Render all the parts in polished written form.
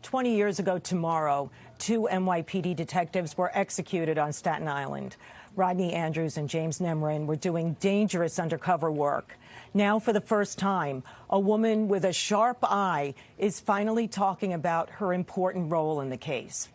20 years ago tomorrow, 2 NYPD detectives were executed on Staten Island. Rodney Andrews and James Nemorin were doing dangerous undercover work. Now, for the first time, a woman with a sharp eye is finally talking about her important role in the case.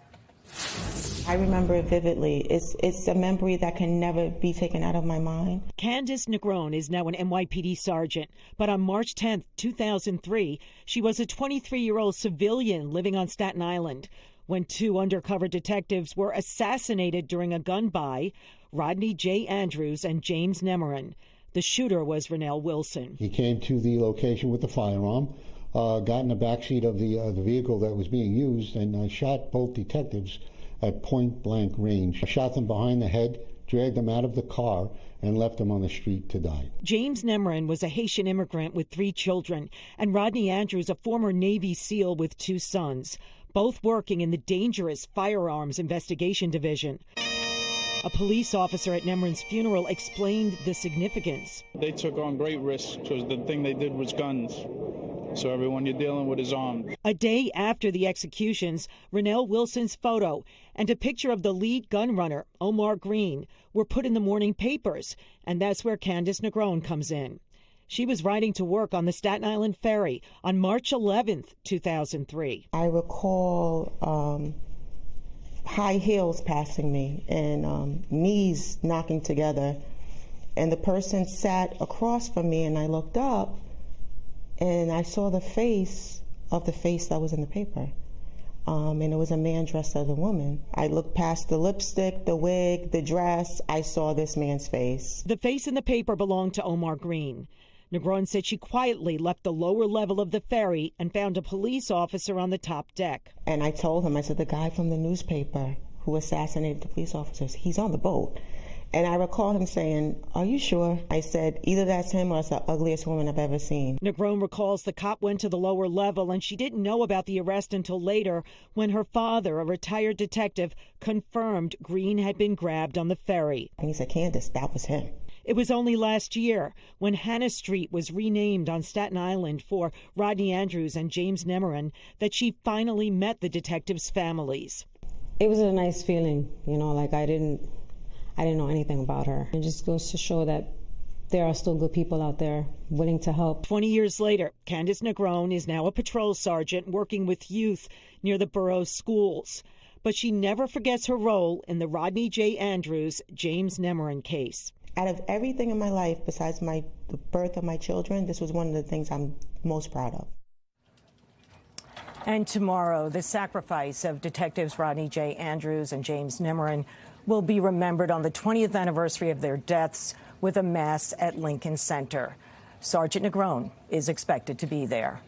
I remember it vividly. It's a memory that can never be taken out of my mind. Candice Negron is now an NYPD sergeant, but on March 10, 2003, she was a 23-year-old civilian living on Staten Island when 2 undercover detectives were assassinated during a gun buy, Rodney J. Andrews and James Nemorin. The shooter was Rennell Wilson. He came to the location with the firearm, got in the backseat of the vehicle that was being used, and shot both detectives at point-blank range. Shot them behind the head, dragged them out of the car, and left them on the street to die. James Nemorin was a Haitian immigrant with 3 children, and Rodney Andrews, a former Navy SEAL with 2 sons, both working in the dangerous Firearms Investigation Division. A police officer at Nemorin's funeral explained the significance. They took on great risks because the thing they did was guns. So everyone you're dealing with is armed. A day after the executions, Rennell Wilson's photo and a picture of the lead gun runner, Omar Green, were put in the morning papers, and that's where Candice Negron comes in. She was riding to work on the Staten Island ferry on March 11th, 2003. I recall high heels passing me and knees knocking together, and the person sat across from me, and I looked up and I saw the face that was in the paper. And it was a man dressed as a woman. I looked past the lipstick, the wig, the dress. I saw this man's face. The face in the paper belonged to Omar Green. Negron said she quietly left the lower level of the ferry and found a police officer on the top deck. And I told him, I said, the guy from the newspaper who assassinated the police officers, he's on the boat. And I recall him saying, "Are you sure?" I said, either that's him or it's the ugliest woman I've ever seen. Negron recalls the cop went to the lower level and she didn't know about the arrest until later when her father, a retired detective, confirmed Green had been grabbed on the ferry. And he said, "Candice, that was him." It was only last year when Hannah Street was renamed on Staten Island for Rodney Andrews and James Nemorin that she finally met the detectives' families. It was a nice feeling, you know, like I didn't know anything about her. It just goes to show that there are still good people out there willing to help. 20 years later, Candice Negron is now a patrol sergeant working with youth near the borough's schools. But she never forgets her role in the Rodney J. Andrews, James Nemorin case. Out of everything in my life, besides the birth of my children, this was one of the things I'm most proud of. And tomorrow, the sacrifice of detectives Rodney J. Andrews and James Nemorin will be remembered on the 20th anniversary of their deaths with a mass at Lincoln Center. Sergeant Negron is expected to be there.